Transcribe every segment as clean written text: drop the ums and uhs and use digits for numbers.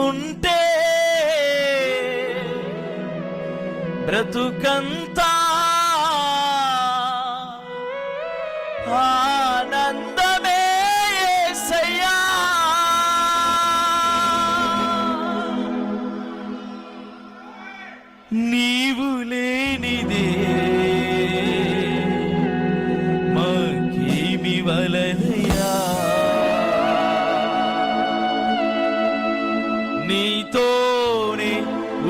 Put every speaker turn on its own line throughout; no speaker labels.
ఉంటే బ్రతుకంతా ఆనందమే యేసయ్యా. నీవు లేనిదే మాకేమి వలనయ్యా. నీతోనే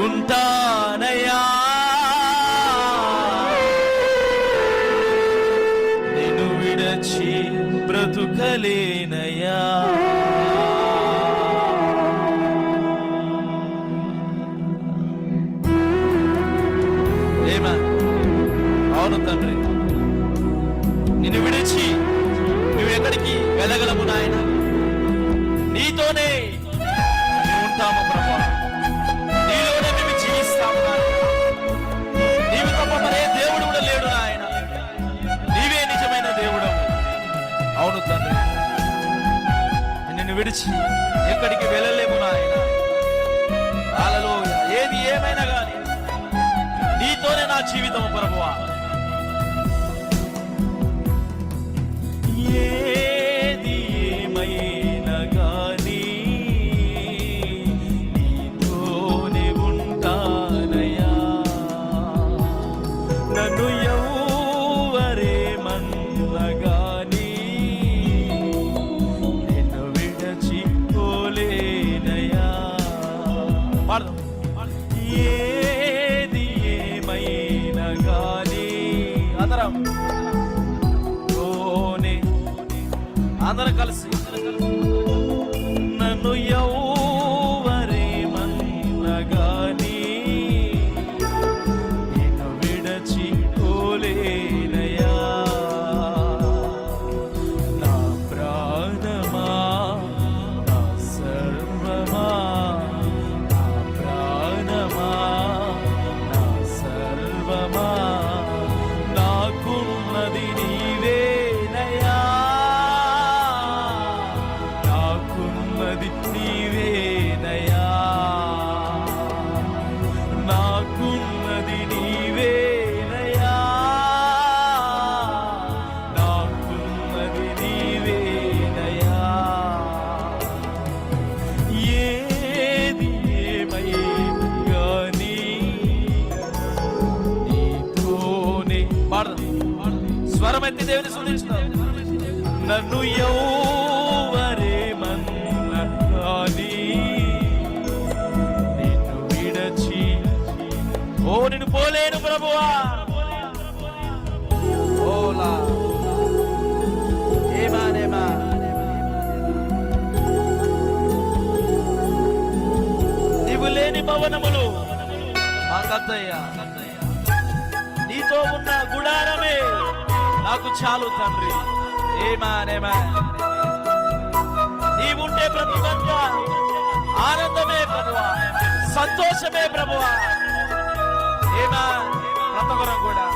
ఉంటానయ్యా. నిన్ను విడచి బ్రతుకలేనయ్యా. అవును తండ్రి, నిన్ను విడిచి నువ్వు ఎక్కడికి వెళ్ళగలము నాయన? నీతోనే ఉంటాము ప్రభువా, నీలోనే మేము జీవిస్తాము నాయన. నీవు తప్ప మరే దేవుడు కూడా లేడు నాయన. నీవే నిజమైన దేవుడు. అవును తండ్రి, నిన్ను విడిచి ఎక్కడికి వెళ్ళలేము నాయన. హల్లెలూయా. ఏది ఏమైనా కానీ నీతోనే నా జీవితం ప్రభువా. ఏది ఏమైనా గానీ నీతోనే ఉంటానయ్యా. నన్ను ఎవరేమన్నా గానీ నిన్ను విడచిపోలేనయ్యా. ఏది ఏమైనా గానీ అందరం కలిసి నన్ను ఎవరేమన్నా గానీ నిన్ను విడచిపోలేనయ్యా. నా ప్రాణమా, నా సర్వమా, నా ప్రాణమా, నా సర్వమా, నాకున్నది నీవేనయ్యా. నీవేనయ్యా, నాకున్నది నీవేనయ్యా, నాకున్నది నీవేనయ్యా. ఏది ఏమైనా గానీ నీతోనే స్వరమెత్తి దేవుని స్తుతించుతాం. నన్ను ఎవరేమన్నా గానీ నిన్ను విడచి నిన్ను పోలేను ప్రభువా. ఓలా ఏమానేమా నీవు లేని భవనములు మాకద్దయ్యా. నీతో ఉన్న గుడారమే నాకు చాలు తండ్రి. ఏమానేమా నీవుంటే బ్రతుకంతా ఆనందమే ప్రభువా, సంతోషమే ప్రభువా. ఏమా బ్రతకరం కూడా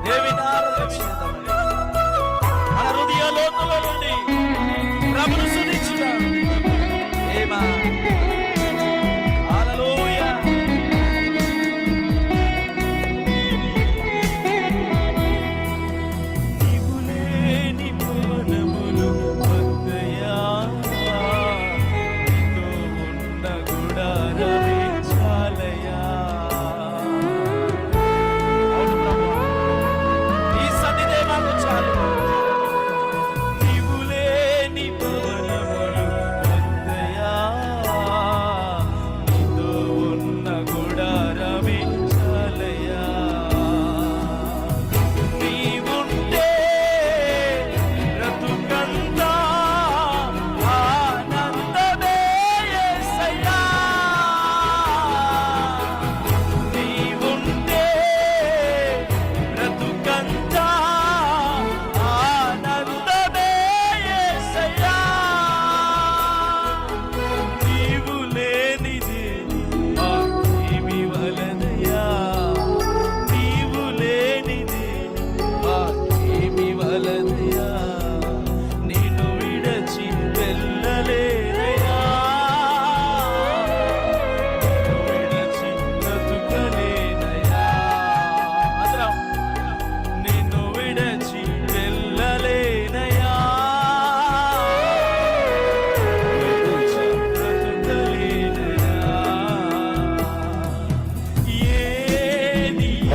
దేవిని ఆరాధించుదాం. మన హృదయ లోతుల నుండి ప్రభువును స్తుతించుదాం. ఏమా హల్లెలూయా. నీవు లేని భవనములు వద్దయ్యా. నీతో ఉన్న గుడారమే చాలయ్యా. అవును ప్రభువా, నీ సన్నిధే మాకు చాలు. నీవు లేని భవనములు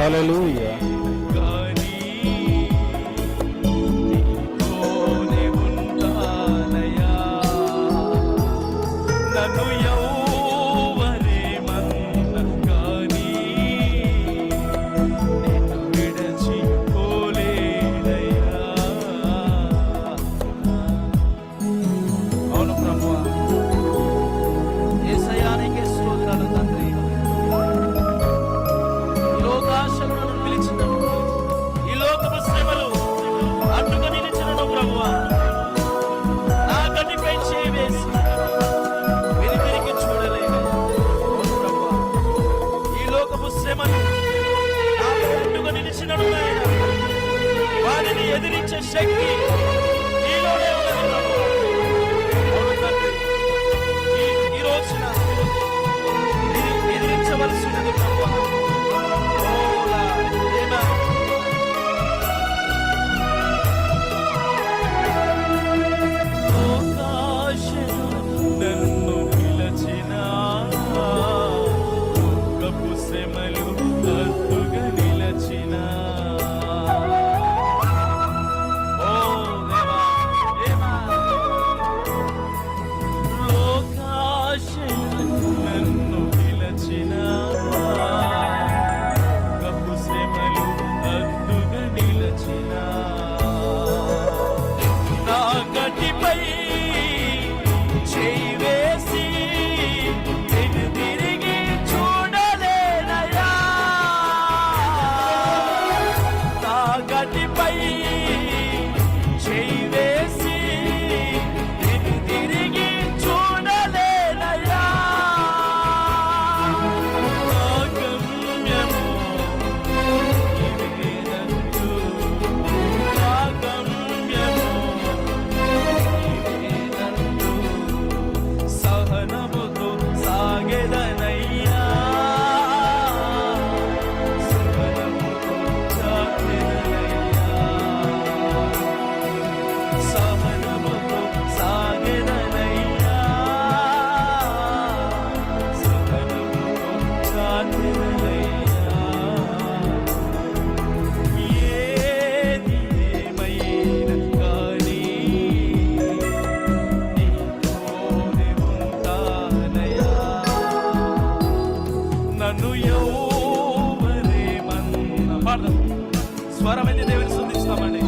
హల్లెలూయా.
కానీ నీతోనే ఉంటానయ్యా. నన్ను ఎవరేమన్నా కానీ నిన్ను విడిచిపోలేనయ్యా. అవును ప్రభువా, యేసయ్యా నీకే స్తోత్రాలు తండ్రి. ఈ లోకాశలను పిలిచినను, ఈ లోకపు శ్రమలు అడ్డుగా నిలిచినను ప్రభువా, నా గడ్డిపై చేయి వేసి వెనుతిరిగి చూడలేదు. అవును ప్రభువా, ఈ లోకపు శ్రమలు నాకు అడ్డుగా నిలిచినను నాయన, వారిని ఎదిరించే శక్తి నీలోనే ఉన్నది ప్రభువా. అవును తండ్రి, ఈ రోజున ఎదిరించవలసినది ప్రభువా. ఓలా దేవా, లోకాశలు నన్ను పిలచినా, లోకపు శ్రమలు అడ్డుగా నిలచినా. ఓ దేవా, దేవా, లోకాశలు నన్ను పిలచినా, లోకపు శ్రమలు అడ్డుగా నిలచినా. నా గడ్డిపై చేయి వేసి వెనుతిరిగి చూడలేనయ్యా. నా గడ్డిపై చేయి వేసి వెనుతిరిగి చూడలేనయ్యా. నా గమ్యము నీవేనంటూ, నా గమ్యము నీవేనంటూ, సహనముతో సాగెదనయ్యా. సహనముతో సాగెదనయ్యా. సహనముతో సాగెదనయ్యా. సహనముతో సాగెదనయ్యా. ఏది ఏమైనా కానీ నీతోనే ఉంటానయ్యా. నన్ను ఎవరేమన్నా పాడదాం, స్వరమైతే దేవుని స్తుతిస్తామండి.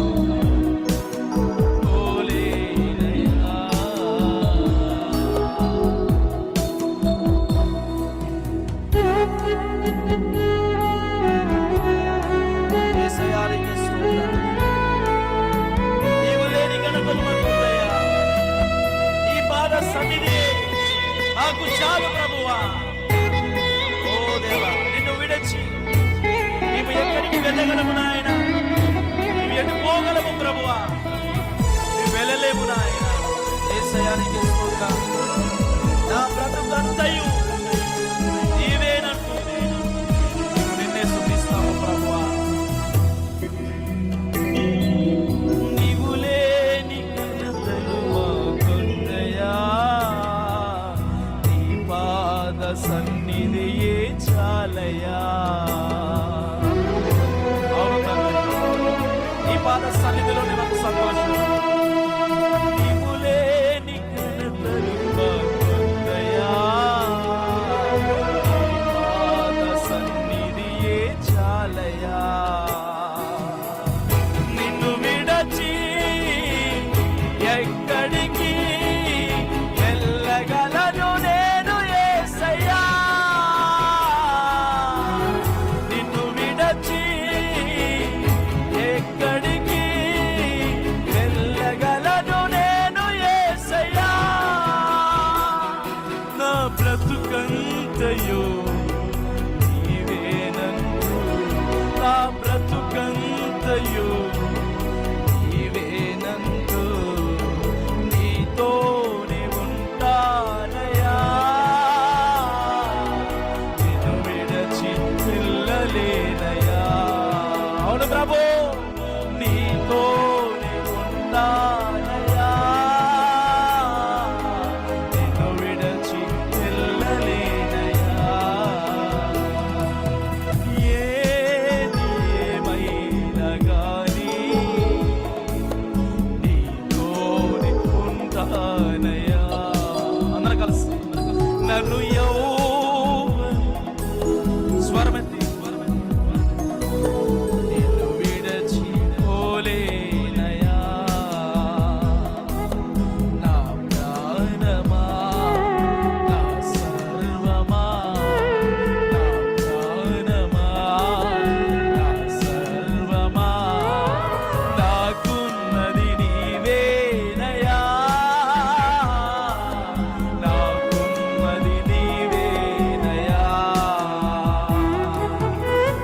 ఓలేనయ్యా. యేసయ్యా నీకే స్తోత్రాలు. నీవు లేని గనుకలు మాకుందయ్యా. ఈ పాద సన్నిధి నాకు చాలు ప్రభువా. ఓ దేవా, నిన్ను విడిచి నీవు ఎక్కడికి వెళ్ళగలము నాయన? నీవు ఎటు పోగలము ప్రభువా? నీవు వెళ్ళలేము నాయన. యేసయ్యా నీకే స్తోత్రాలు. నా బ్రతుకంతయు నీవేనంటూ నిన్నే స్తుతిస్తాము ప్రభువా. నీవు లేని ఘనతలు మాకొద్దయా. నీ పాద సన్నిధియే చాలయ్యా. అవును తండ్రి, నీ పాద సన్నిధిలోనే మాకు సంతోషం. నీవు లేని ఘనతలు మాకొద్దయా. నీ పాద సన్నిధియే చాలయ్యా. నిన్ను విడచి ఎక్కడికి వెళ్ళగలను నేను యేసయ్యా. నిన్ను విడచి ఎక్కడికి వెళ్ళగలను నేను యేసయ్యా. నా బ్రతుకంతయు నీవేనంటూ, నా బ్రతుకంతయు నీవేనంటూ, నీతోనే ఉంటానయ్యా. నిన్ను విడచి వెళ్ళలేనయ్యా. అవును ప్రభు, నీతోనే ఉంటానయ్యా. నిన్ను విడచి వెళ్ళలేనయ్యా. కలిసి నన్ను స్వరమెత్తి నిన్ను విడచిపోలేనయా నా ప్రాణమా నా సర్వమా నా ప్రాణమా నా సర్వమా నాకున్నది నీవేనయా నాకున్నది నీవేనయా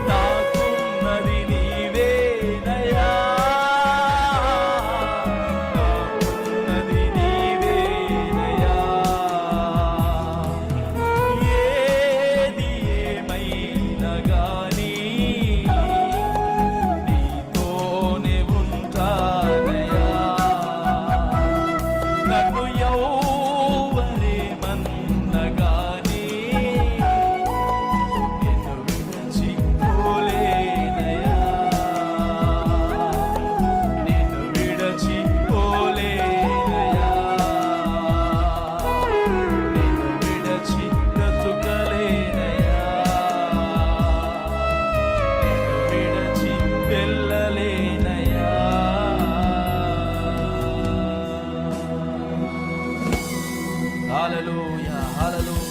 నాకున్నది నీవేనయా నాకున్నది నీవేనయా ఏది ఏమైనా గాని నీతోనే ఉంటానయ్యా నన్ను ఎవరేమన్నా గాని నిన్ను విడచిపోలేనయ్యా నిన్ను విడచిపోలేనయ్యా నిన్ను విడచి బ్రతుకలేనయ్యా నిన్ను విడచి వెళ్ళలేనయ్యా హల్లెలూయా హల్లెలూయా